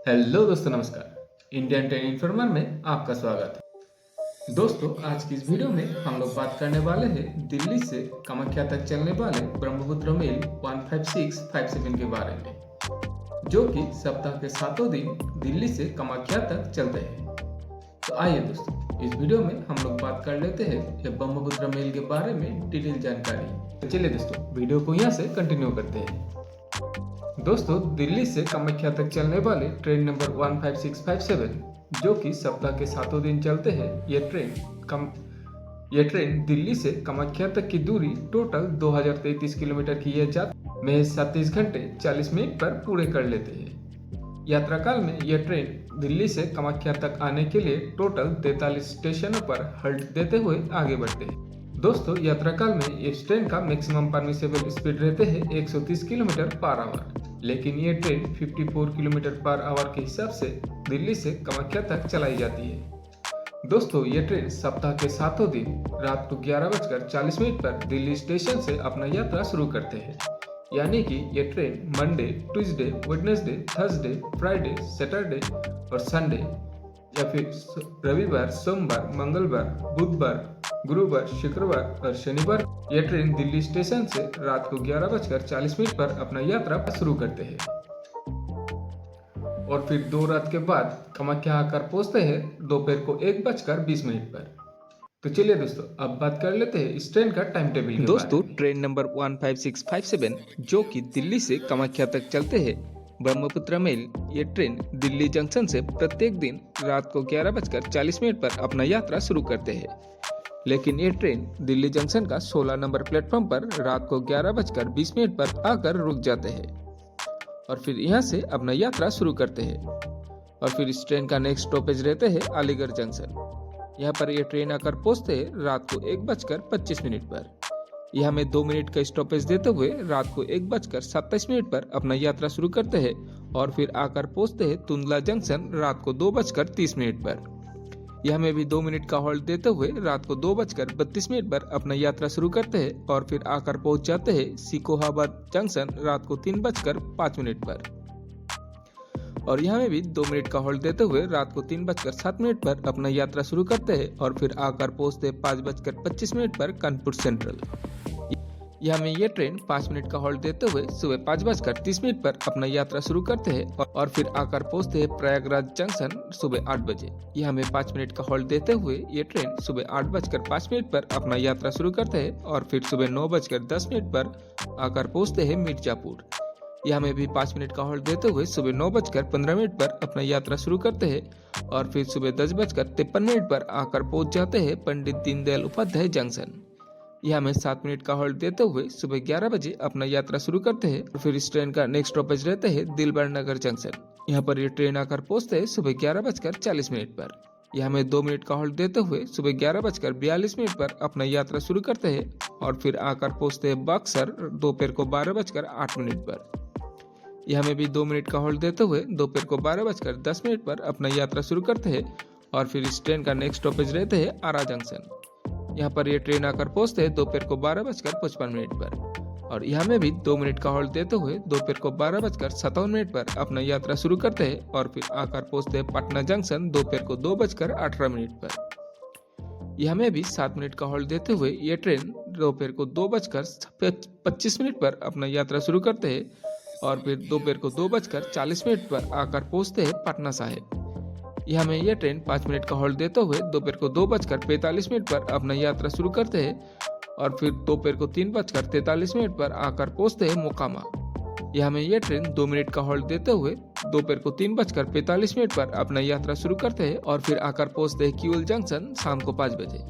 Hello दोस्तों, नमस्कार। Indian train informer में आपका स्वागत है। दोस्तों, आज की इस वीडियो में हम लोग बात करने वाले हैं दिल्ली से कामाख्या तक चलने वाले ब्रह्मपुत्र मेल 15657 के बारे में, जो कि सप्ताह के 7 दिन दिल्ली से कामाख्या तक चलते हैं। तो आइए दोस्तों, इस वीडियो में हम लोग बात कर लेते हैं ये ब्रह्मपुत्र मेल के बारे में डिटेल जानकारी। तो चलिए दोस्तों, वीडियो को यहाँ से कंटिन्यू करते हैं। दोस्तों, दिल्ली से कामाख्या तक चलने वाले ट्रेन नंबर 15657, जो कि सप्ताह के 7 दिन चलते हैं, ये ट्रेन दिल्ली से कामाख्या तक की दूरी टोटल 2033 किलोमीटर की है, महज 37 घंटे 40 मिनट पर पूरे कर लेते हैं। यात्रा काल में यह ट्रेन दिल्ली से कामाख्या तक आने के लिए टोटल 43 स्टेशनों पर हल्ट देते हुए आगे बढ़ते हैं। दोस्तों, यात्रा काल में इस ट्रेन का मैक्सिमम परमिसेबल स्पीड रहते हैं 130 किलोमीटर पर आवर, लेकिन ये ट्रेन 54 किलोमीटर पर आवर के हिसाब से दिल्ली से कामाख्या तक चलाई जाती है। दोस्तों, ये ट्रेन सप्ताह के 7 दिन रात को 11:40 पर दिल्ली स्टेशन से अपना यात्रा शुरू करते हैं। यानी कि ये train Monday, Tuesday, Wednesday, Thursday, Friday, Saturday और संडे, या फिर रविवार, सोमवार, मंगलवार, बुधवार, गुरुवार, शुक्रवार और शनिवार यह ट्रेन दिल्ली स्टेशन से रात को 11:40 पर अपना यात्रा शुरू करते हैं और फिर 2 रात के बाद कामाख्या आकर पहुंचते हैं दोपहर को 1:20 पर। तो चलिए दोस्तों, अब बात कर लेते हैं इस ट्रेन का टाइम टेबल के दोस्तों, बारे में। ट्रेन नंबर 15657 जो कि दिल्ली से कामाख्या तक चलते हैं ब्रह्मपुत्र मेल, ये ट्रेन दिल्ली जंक्शन से प्रत्येक दिन रात को 11:40 पर अपना यात्रा शुरू करते हैं। लेकिन ये ट्रेन दिल्ली जंक्शन का 16 नंबर प्लेटफॉर्म पर रात को 11:20 पर आकर रुक जाते हैं और फिर यहाँ से अपना यात्रा शुरू करते हैं। और फिर इस ट्रेन का नेक्स्ट स्टॉपेज रहते हैं अलीगढ़ जंक्शन। यहाँ पर ये ट्रेन आकर पहुँचते हैं रात को 1:25 पर। यहाँ में 2 मिनट का स्टॉपेज देते हुए रात को 1:27 पर अपना यात्रा शुरू करते हैं और फिर आकर पहुँचते हैं तुंदला जंक्शन रात को 2:30 पर। यहाँ में भी 2 मिनट का होल्ड देते हुए रात को 2:32 पर अपना यात्रा शुरू करते हैं और फिर आकर पहुँच जाते हैं सिकोहाबाद जंक्शन रात को 3:05 पर। और यहाँ में भी 2 मिनट का होल्ड देते हुए रात को 3:07 पर अपना यात्रा शुरू करते हैं और फिर आकर पहुँचते 5:25 पर कानपुर सेंट्रल। यहाँ में ये ट्रेन 5 मिनट का होल्ड देते हुए सुबह 5:30 पर अपना यात्रा शुरू करते हैं और फिर आकर पहुँचते हैं प्रयागराज जंक्शन सुबह 8 बजे। यहाँ में 5 मिनट का होल्ड देते हुए ये ट्रेन सुबह 8:05 पर अपना यात्रा शुरू करते हैं और फिर सुबह 9:10 पर आकर पहुँचते हैं मिर्जापुर। यहाँ में भी 5 मिनट का होल्ड देते हुए सुबह 9:15 पर अपना यात्रा शुरू करते हैं और फिर सुबह 10:53 पर आकर पहुँच जाते हैं पंडित दीनदयाल उपाध्याय जंक्शन। यहाँ में 7 मिनट का होल्ड देते हुए सुबह 11 बजे अपना यात्रा शुरू करते हैं और फिर इस ट्रेन का नेक्स्ट स्टॉपेज रहते हैं दिलबर नगर जंक्शन। यहाँ पर ये ट्रेन आकर पहुँचते हैं सुबह 11:40 पर। यहाँ में 2 मिनट का होल्ड देते हुए सुबह 11:42 पर अपना यात्रा शुरू करते हैं और फिर आकर पहुँचते हैं बक्सर दोपहर को 12:08 पर। यहाँ में भी 2 मिनट का होल्ड देते हुए दोपहर को 12:10 पर अपना यात्रा शुरू करते हैं और फिर इस ट्रेन का नेक्स्ट स्टॉपेज रहते हैं आरा जंक्शन। यहाँ पर ये ट्रेन आकर पहुँचते हैं दोपहर को 12:55 पर और यहाँ में भी 2 मिनट का होल्ड देते हुए दोपहर को 12:57 पर अपना यात्रा शुरू करते हैं और फिर आकर पहुँचते हैं पटना जंक्शन दोपहर को 2:18 पर। यहाँ में भी 7 मिनट का होल्ड देते हुए ये ट्रेन दोपहर को 2:25 पर अपना यात्रा शुरू करते हैं और फिर दोपहर को 2:40 पर आकर पहुँचते हैं पटना साहिब। यहाँ में यह ट्रेन 5 मिनट का होल्ड देते हुए दोपहर को 2:45 पर अपना यात्रा शुरू करते हैं और फिर दोपहर को 3:43 पर आकर पहुँचते हैं मोकामा। यहाँ में यह ट्रेन 2 मिनट का होल्ड देते हुए दोपहर को 3:45 पर अपना यात्रा शुरू करते हैं और फिर आकर पहुँचते हैं किऊल जंक्शन शाम को 5 बजे।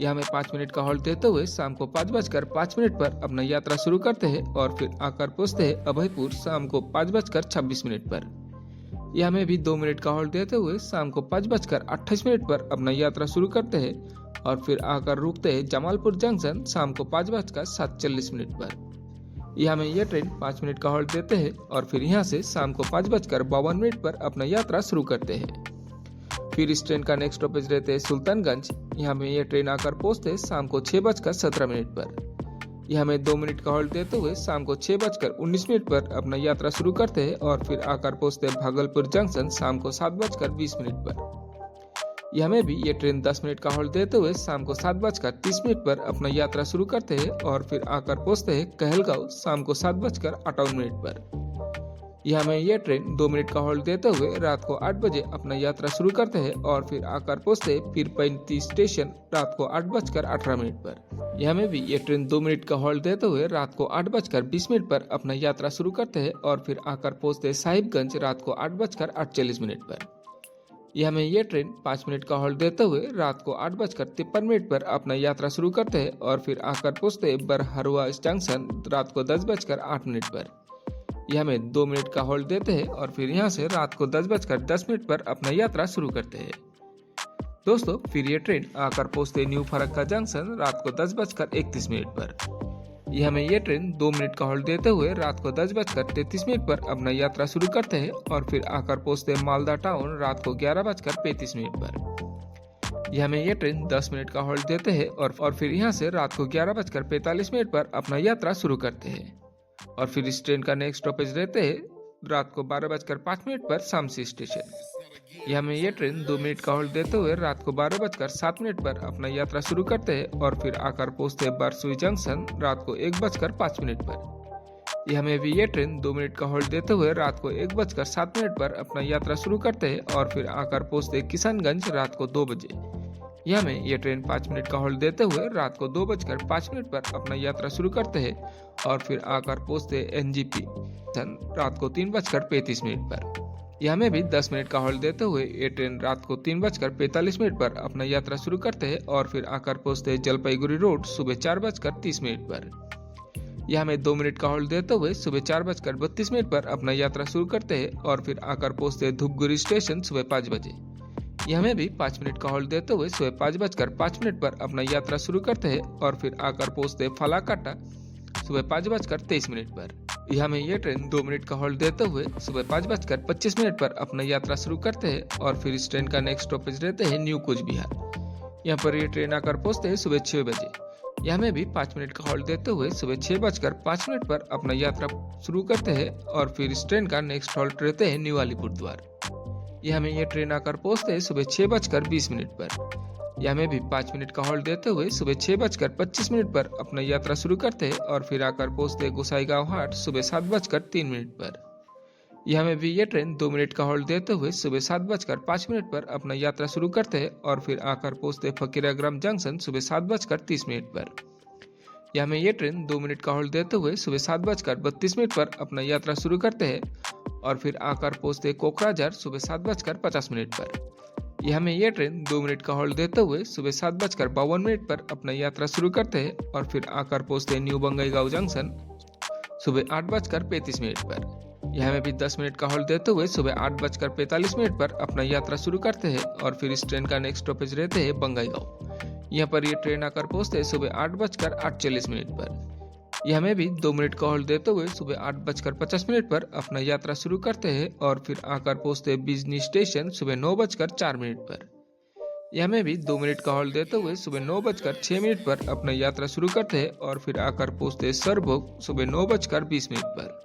यहाँ में 5 मिनट का होल्ड देते हुए शाम को 5:05 पर अपना यात्रा शुरू करते हैं और फिर आकर पहुँचते हैं अभयपुर शाम को 5:26 पर। यहाँ में भी 2 मिनट का होल्ड देते हुए शाम को 5:28 पर अपना यात्रा शुरू करते हैं और फिर आकर रुकते हैं जमालपुर जंक्शन शाम को 5:47 पर। यहाँ में यह ट्रेन 5 मिनट का होल्ड देते हैं और फिर यहाँ से शाम को 5:52 पर अपना यात्रा शुरू करते हैं। फिर इस ट्रेन का नेक्स्ट स्टॉपेज रहते हैं सुल्तानगंज। यहाँ में यह ट्रेन आकर पहुँचते शाम को 6:17 पर। यह हमें 2 मिनट का हॉल्ट देते हुए शाम को 6:19 पर अपना यात्रा शुरू करते हैं और फिर आकर पहुंचते हैं भागलपुर जंक्शन शाम को 7:20 पर। यह हमें भी ये ट्रेन 10 मिनट का हॉल्ट देते हुए शाम को 7:30 पर अपना यात्रा शुरू करते हैं और फिर आकर पहुंचते हैं कहलगांव शाम को 7:58 पर। यह हमें यह ट्रेन 2 मिनट का हॉल्ट देते हुए रात को 8 बजे अपना यात्रा शुरू करते हैं और फिर आकर पहुंचते हैं पीर पैंती स्टेशन रात को 8:18 पर। यह हमें भी ये ट्रेन 2 मिनट का हॉल्ट देते हुए रात को 8:20 पर अपना यात्रा शुरू करते हैं और फिर आकर पहुंचते हैं साहिबगंज रात को 8:48 पर। यह हमें यह ट्रेन 5 मिनट का हॉल्ट देते हुए रात को 8:53 पर अपना यात्रा शुरू करते हैं और फिर आकर पहुंचते हैं बरहरुआ जंक्शन रात को 10:08 पर। यह हमें 2 मिनट का हॉल्ट देते हैं और फिर यहाँ से रात को 10:10 पर अपना यात्रा शुरू करते हैं। दोस्तों फिर ये ट्रेन आकर पहुंचते न्यू फरक्का जंक्शन रात को 10:31 पर। यह हमें ये ट्रेन 2 मिनट का हॉल्ट देते हुए रात को 10:33 पर अपना यात्रा शुरू करते हैं और फिर आकर पहुंचते मालदा टाउन रात को 11:35 पर। यह हमें ये ट्रेन 10 मिनट का हॉल्ट देते हैं और फिर यहाँ से रात को 11:45 पर अपना यात्रा शुरू करते हैं और फिर इस ट्रेन का नेक्स्ट स्टॉपेज रहते हैं रात को 12:05 पर शामसी स्टेशन। यह हमें यह ट्रेन 2 मिनट का हॉल्ट देते हुए रात को 12:07 पर अपना यात्रा शुरू करते हैं और फिर आकर पहुंचते बारसुई जंक्शन रात को 1:05 पर। यह हमें भी ये ट्रेन 2 मिनट का हॉल्ट देते हुए रात को 1:07 पर अपना यात्रा शुरू करते हैं और फिर आकर पहुंचते किशनगंज रात को 2 बजे। यह हमें यह ट्रेन 5 मिनट का हॉल्ट देते हुए रात को 2:05 पर अपना यात्रा शुरू करते हैं और फिर आकर पहुंचते NGP रात को 3:35 पर। यह हमें भी 10 मिनट का हॉल्ट देते हुए ये ट्रेन रात को 3:45 पर अपना यात्रा शुरू करते हैं और फिर आकर पहुंचते जलपाईगुड़ी रोड सुबह 4:30 पर। यह हमें 2 मिनट का हॉल्ट देते हुए सुबह 4:32 पर अपना यात्रा शुरू करते हैं और फिर आकर पहुंचते धूपगुड़ी स्टेशन सुबह 5 बजे। यह हमें भी 5 मिनट का हॉल्ट देते हुए सुबह 5:05 पर अपना यात्रा शुरू करते हैं और फिर आकर पहुंचते फालाकाटा सुबह 5:23 पर। यह हमें यह ट्रेन 2 मिनट का हॉल्ट देते हुए सुबह 5:25 पर अपना यात्रा शुरू करते हैं और फिर इस ट्रेन का नेक्स्ट स्टॉपेज रहते हैं न्यू कूच बिहार। यहाँ पर यह ट्रेन आकर पहुंचते हैं सुबह 6 बजे। यह हमें भी 5 मिनट का हॉल्ट देते हुए सुबह 6:05 पर अपना यात्रा शुरू करते हैं और फिर इस ट्रेन का नेक्स्ट हॉल्ट रहते हैं न्यू अलीपुरद्वार। यह हमें यह ट्रेन आकर पहुंचते हैं सुबह 6:20 पर। यह हमें भी 5 मिनट का हॉल्ट देते हुए सुबह 6:25 पर अपना यात्रा शुरू करते हैं और फिर आकर पहुंचते गोसाईगांव हाट सुबह 7:03 पर। यह हमें भी यह ट्रेन 2 मिनट का हॉल्ट देते हुए सुबह 7:05 पर अपना यात्रा शुरू करते हैं और फिर आकर पहुंचते फकीराग्राम जंक्शन सुबह 7:30 पर। यह हमें यह ट्रेन 2 मिनट का हॉल्ट देते हुए सुबह 7:32 पर अपना यात्रा शुरू करते हैं और फिर आकर पहुंचते कोकराझार सुबह 7:50 पर। यह हमें यह ट्रेन 2 मिनट का हॉल्ट देते हुए सुबह 7:52 पर अपना यात्रा शुरू करते हैं और फिर आकर पहुंचते न्यू बंगईगांव जंक्शन सुबह 8:35 पर। यह हमें भी 10 मिनट का हॉल्ट देते हुए सुबह 8:45 पर अपना यात्रा शुरू करते हैं और फिर इस ट्रेन का नेक्स्ट स्टॉपेज रहते हैं बंगईगांव। यहाँ पर यह ट्रेन आकर पहुंचते हैं सुबह 8:48 पर। यह हमें भी 2 मिनट का हॉल्ट देते हुए सुबह 8:50 पर अपना यात्रा शुरू करते हैं और फिर आकर पहुंचते बिजनी स्टेशन सुबह 9:04 पर। यह हमें भी 2 मिनट का हॉल्ट देते हुए सुबह 9:06 पर अपना यात्रा शुरू करते हैं और फिर आकर पहुंचते सरभोग सुबह 9:20 पर।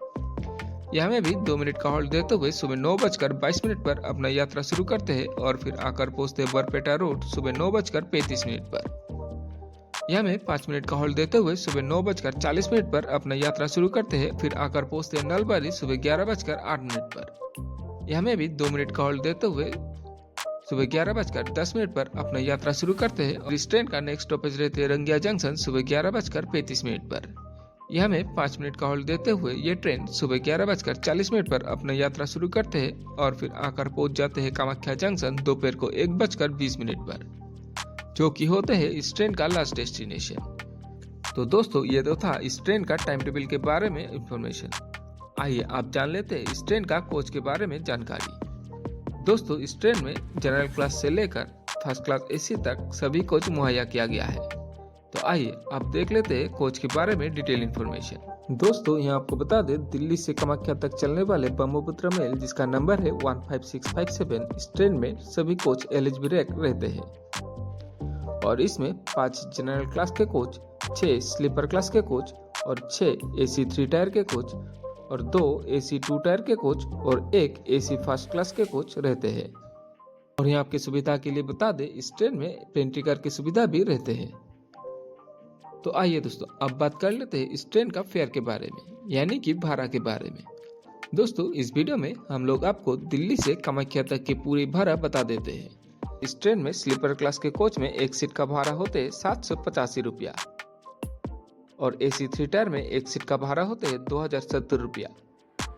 यह हमें भी 2 मिनट का हॉल्ट देते हुए सुबह 9:22 पर अपना यात्रा शुरू करते हैं और फिर आकर पहुंचते बरपेटा रोड सुबह 9:35 पर। यह हमें 5 मिनट का हॉल्ट देते हुए सुबह 9:40 पर अपना यात्रा शुरू करते हैं फिर आकर पहुंचते नलबारी सुबह 11:08 पर। यह हमें भी 2 मिनट का हॉल्ट देते हुए सुबह 11:10 पर अपना यात्रा शुरू करते हैं और इस ट्रेन का नेक्स्ट स्टॉपेज रहते हैं रंगिया जंक्शन सुबह 11:35 पर। यह हमें 5 मिनट का हॉल्ट देते हुए ये ट्रेन सुबह 11:40 पर अपना यात्रा शुरू करते हैं और फिर आकर पहुंच जाते हैं कामाख्या जंक्शन दोपहर को 1:20 पर, जो कि होते हैं इस ट्रेन का लास्ट डेस्टिनेशन। तो दोस्तों ये तो था इस ट्रेन का टाइम टेबल के बारे में इंफॉर्मेशन। आइए आप जान लेते हैं इस ट्रेन का कोच के बारे में जानकारी। दोस्तों इस ट्रेन में जनरल क्लास से लेकर फर्स्ट क्लास AC तक सभी कोच मुहैया किया गया है। तो आइए आप देख लेते हैं कोच के बारे में डिटेल इंफॉर्मेशन। दोस्तों यहाँ आपको बता दें दिल्ली से कामाख्या तक चलने वाले ब्रह्मपुत्र मेल जिसका नंबर है 15657, इस ट्रेन में सभी कोच LHB रैक रहते हैं और इसमें 5 जनरल क्लास के कोच 6 स्लीपर क्लास के कोच और 6 AC 3 टायर के कोच और 2 AC 2 टायर के कोच और 1 AC फर्स्ट क्लास के कोच रहते हैं। और यहाँ आपकी सुविधा के लिए बता दें, इस ट्रेन में पेंट्री कार की सुविधा भी रहते हैं। तो आइए दोस्तों, अब बात कर लेते हैं इस ट्रेन का फेयर के बारे में, यानी कि भाड़ा के बारे में। दोस्तों, इस वीडियो में हम लोग आपको दिल्ली से कामाख्या तक की पूरी भाड़ा बता देते हैं। इस ट्रेन में स्लीपर क्लास के कोच में एक सीट का भाड़ा होते है 785 रुपया और AC 3 टायर में एक सीट का भाड़ा होते है 2070 रुपया।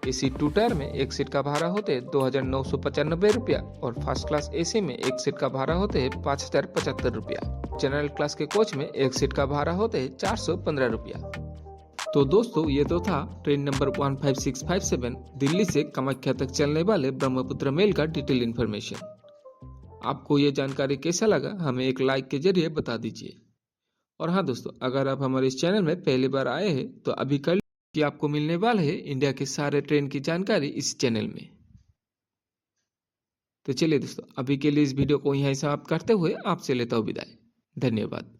AC 2 टायर में एक सीट का भाड़ा होते है 2995 रुपया और फर्स्ट क्लास AC में एक सीट का भाड़ा होते है 5075 रुपया। जनरल क्लास के कोच में एक सीट का भाड़ा होते है 415 रुपया। तो दोस्तों, ये तो था ट्रेन नंबर 15657 दिल्ली से कामाख्या तक चलने वाले ब्रह्मपुत्र मेल का डिटेल इन्फॉर्मेशन। आपको ये जानकारी कैसा लगा हमें एक लाइक के जरिए बता दीजिए। और हाँ दोस्तों, अगर आप हमारे इस चैनल में पहली बार आए हैं तो अभी कर कि आपको मिलने वाले है इंडिया के सारे ट्रेन की जानकारी इस चैनल में। तो चलिए दोस्तों, अभी के लिए इस वीडियो को यहीं समाप्त करते हुए आपसे लेता हूँ विदाई। धन्यवाद।